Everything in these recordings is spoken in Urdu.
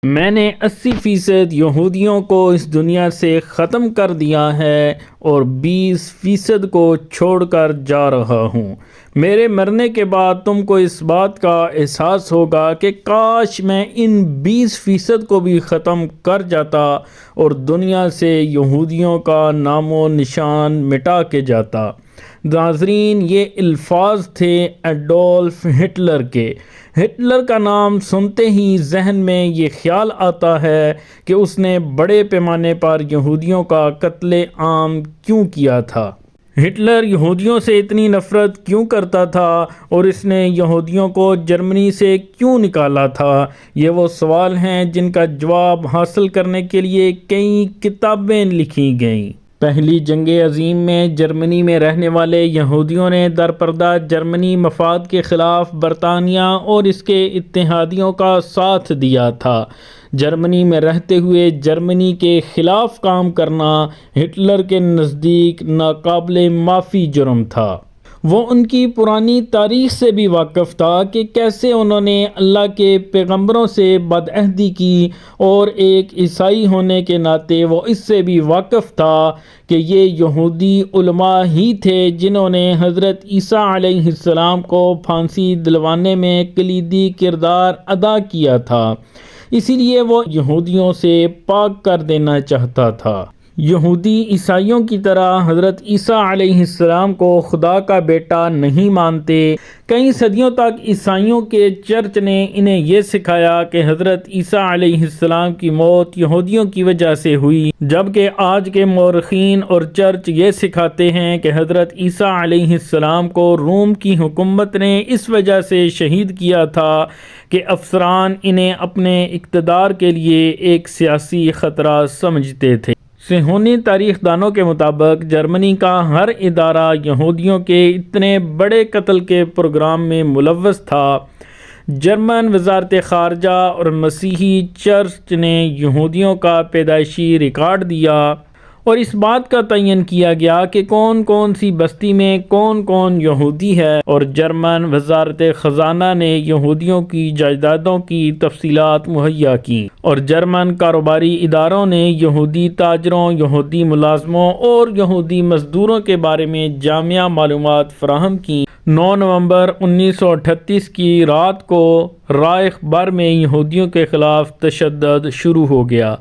میں نے 80% یہودیوں کو اس دنیا سے ختم کر دیا ہے اور 20% کو چھوڑ کر جا رہا ہوں۔ میرے مرنے کے بعد تم کو اس بات کا احساس ہوگا کہ کاش میں ان 20% کو بھی ختم کر جاتا اور دنیا سے یہودیوں کا نام و نشان مٹا کے جاتا۔ ناظرین، یہ الفاظ تھے ایڈولف ہٹلر کے۔ ہٹلر کا نام سنتے ہی ذہن میں یہ خیال آتا ہے کہ اس نے بڑے پیمانے پر یہودیوں کا قتل عام کیوں کیا تھا۔ ہٹلر یہودیوں سے اتنی نفرت کیوں کرتا تھا اور اس نے یہودیوں کو جرمنی سے کیوں نکالا تھا؟ یہ وہ سوال ہیں جن کا جواب حاصل کرنے کے لیے کئی کتابیں لکھی گئیں۔ پہلی جنگ عظیم میں جرمنی میں رہنے والے یہودیوں نے درپردہ جرمنی مفاد کے خلاف برطانیہ اور اس کے اتحادیوں کا ساتھ دیا تھا۔ جرمنی میں رہتے ہوئے جرمنی کے خلاف کام کرنا ہٹلر کے نزدیک ناقابل معافی جرم تھا۔ وہ ان کی پرانی تاریخ سے بھی واقف تھا کہ کیسے انہوں نے اللہ کے پیغمبروں سے بدعہدی کی، اور ایک عیسائی ہونے کے ناطے وہ اس سے بھی واقف تھا کہ یہ یہودی علماء ہی تھے جنہوں نے حضرت عیسیٰ علیہ السلام کو پھانسی دلوانے میں کلیدی کردار ادا کیا تھا، اسی لیے وہ یہودیوں سے پاک کر دینا چاہتا تھا۔ یہودی عیسائیوں کی طرح حضرت عیسیٰ علیہ السلام کو خدا کا بیٹا نہیں مانتے۔ کئی صدیوں تک عیسائیوں کے چرچ نے انہیں یہ سکھایا کہ حضرت عیسیٰ علیہ السلام کی موت یہودیوں کی وجہ سے ہوئی، جبکہ آج کے مورخین اور چرچ یہ سکھاتے ہیں کہ حضرت عیسیٰ علیہ السلام کو روم کی حکومت نے اس وجہ سے شہید کیا تھا کہ افسران انہیں اپنے اقتدار کے لیے ایک سیاسی خطرہ سمجھتے تھے۔ صہیونی تاریخ دانوں کے مطابق جرمنی کا ہر ادارہ یہودیوں کے اتنے بڑے قتل کے پروگرام میں ملوث تھا۔ جرمن وزارت خارجہ اور مسیحی چرچ نے یہودیوں کا پیدائشی ریکارڈ دیا اور اس بات کا تعین کیا گیا کہ کون کون سی بستی میں کون کون یہودی ہے، اور جرمن وزارت خزانہ نے یہودیوں کی جائیدادوں کی تفصیلات مہیا کی، اور جرمن کاروباری اداروں نے یہودی تاجروں، یہودی ملازموں اور یہودی مزدوروں کے بارے میں جامع معلومات فراہم کی۔ 9 نومبر 1938 کی رات کو رائخ بر میں یہودیوں کے خلاف تشدد شروع ہو گیا۔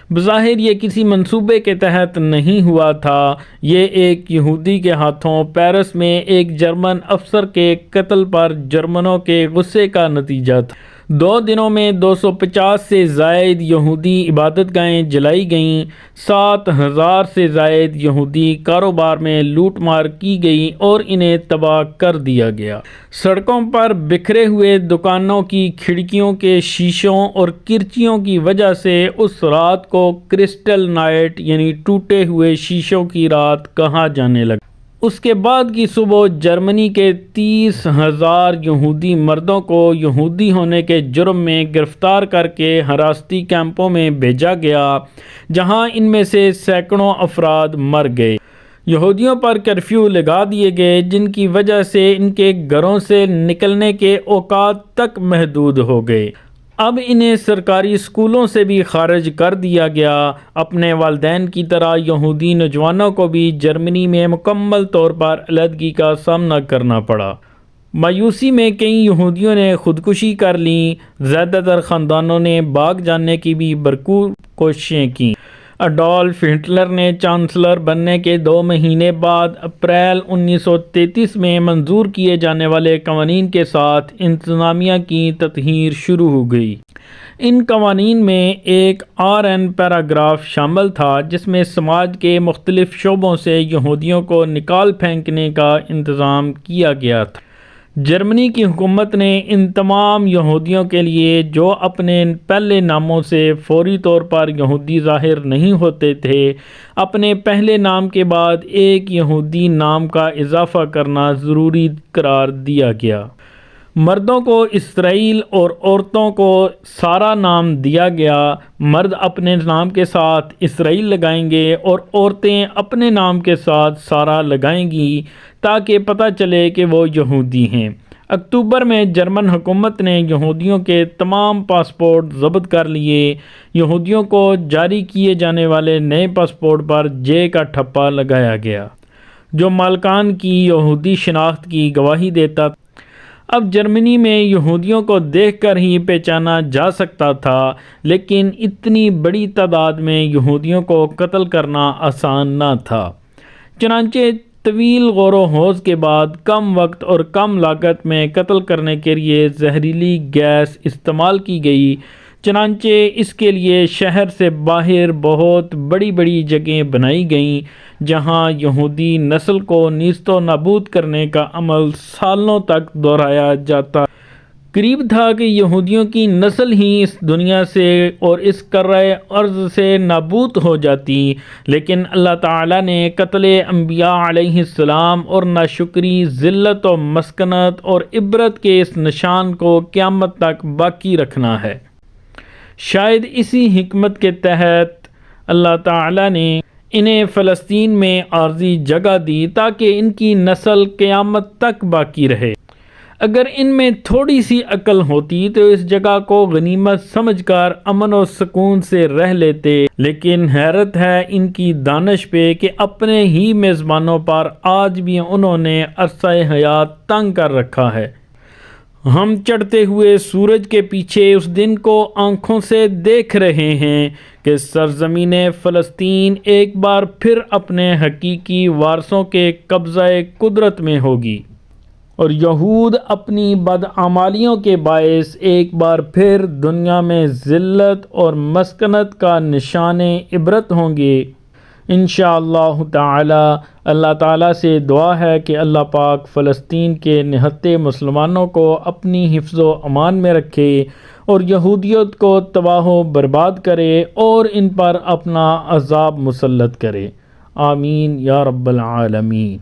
بظاہر یہ کسی منصوبے کے تحت نہیں ہوا تھا، یہ ایک یہودی کے ہاتھوں پیرس میں ایک جرمن افسر کے قتل پر جرمنوں کے غصے کا نتیجہ تھا۔ 2 دنوں میں 250 سے زائد یہودی عبادت گاہیں جلائی گئیں، 7000 سے زائد یہودی کاروبار میں لوٹ مار کی گئی اور انہیں تباہ کر دیا گیا۔ سڑکوں پر بکھرے ہوئے دکانوں کی کھڑکیوں کے شیشوں اور کرچیوں کی وجہ سے اس رات کو کرسٹل نائٹ یعنی ٹوٹے ہوئے شیشوں کی رات کہا جانے لگا۔ اس کے بعد کی صبح جرمنی کے 30,000 یہودی مردوں کو یہودی ہونے کے جرم میں گرفتار کر کے حراستی کیمپوں میں بھیجا گیا، جہاں ان میں سے سینکڑوں افراد مر گئے۔ یہودیوں پر کرفیو لگا دیے گئے، جن کی وجہ سے ان کے گھروں سے نکلنے کے اوقات تک محدود ہو گئے۔ اب انہیں سرکاری اسکولوں سے بھی خارج کر دیا گیا۔ اپنے والدین کی طرح یہودی نوجوانوں کو بھی جرمنی میں مکمل طور پر علیحدگی کا سامنا کرنا پڑا۔ مایوسی میں کئی یہودیوں نے خودکشی کر لی، زیادہ تر خاندانوں نے بھاگ جانے کی بھی بھرپور کوششیں کیں۔ ایڈولف ہٹلر نے چانسلر بننے کے 2 مہینے بعد اپریل 1933 میں منظور کیے جانے والے قوانین کے ساتھ انتظامیہ کی تطہیر شروع ہو گئی۔ ان قوانین میں ایک RN پیراگراف شامل تھا جس میں سماج کے مختلف شعبوں سے یہودیوں کو نکال پھینکنے کا انتظام کیا گیا تھا۔ جرمنی کی حکومت نے ان تمام یہودیوں کے لیے جو اپنے پہلے ناموں سے فوری طور پر یہودی ظاہر نہیں ہوتے تھے، اپنے پہلے نام کے بعد ایک یہودی نام کا اضافہ کرنا ضروری قرار دیا گیا۔ مردوں کو اسرائیل اور عورتوں کو سارا نام دیا گیا۔ مرد اپنے نام کے ساتھ اسرائیل لگائیں گے اور عورتیں اپنے نام کے ساتھ سارا لگائیں گی تاکہ پتہ چلے کہ وہ یہودی ہیں۔ اکتوبر میں جرمن حکومت نے یہودیوں کے تمام پاسپورٹ ضبط کر لیے۔ یہودیوں کو جاری کیے جانے والے نئے پاسپورٹ پر جے کا ٹھپا لگایا گیا، جو مالکان کی یہودی شناخت کی گواہی دیتا تھا۔ اب جرمنی میں یہودیوں کو دیکھ کر ہی پہچانا جا سکتا تھا، لیکن اتنی بڑی تعداد میں یہودیوں کو قتل کرنا آسان نہ تھا۔ چنانچہ طویل غور و خوض کے بعد کم وقت اور کم لاگت میں قتل کرنے کے لیے زہریلی گیس استعمال کی گئی۔ چنانچہ اس کے لیے شہر سے باہر بہت بڑی بڑی جگہیں بنائی گئیں، جہاں یہودی نسل کو نیست و نابود کرنے کا عمل سالوں تک دہرایا جاتا۔ قریب تھا کہ یہودیوں کی نسل ہی اس دنیا سے اور اس کرۂ ارض سے نابود ہو جاتی، لیکن اللہ تعالیٰ نے قتل انبیاء علیہ السلام اور ناشکری، ذلت و مسکنت اور عبرت کے اس نشان کو قیامت تک باقی رکھنا ہے۔ شاید اسی حکمت کے تحت اللہ تعالیٰ نے انہیں فلسطین میں عارضی جگہ دی تاکہ ان کی نسل قیامت تک باقی رہے۔ اگر ان میں تھوڑی سی عقل ہوتی تو اس جگہ کو غنیمت سمجھ کر امن و سکون سے رہ لیتے، لیکن حیرت ہے ان کی دانش پہ کہ اپنے ہی میزبانوں پر آج بھی انہوں نے عرصہ حیات تنگ کر رکھا ہے۔ ہم چڑھتے ہوئے سورج کے پیچھے اس دن کو آنکھوں سے دیکھ رہے ہیں کہ سرزمین فلسطین ایک بار پھر اپنے حقیقی وارثوں کے قبضہ قدرت میں ہوگی، اور یہود اپنی بدعمالیوں کے باعث ایک بار پھر دنیا میں ذلت اور مسکنت کا نشان عبرت ہوں گے۔ انشاءاللہ تعالی اللہ تعالیٰ سے دعا ہے کہ اللہ پاک فلسطین کے نہتے مسلمانوں کو اپنی حفظ و امان میں رکھے اور یہودیت کو تباہ و برباد کرے اور ان پر اپنا عذاب مسلط کرے۔ آمین یا رب العالمین۔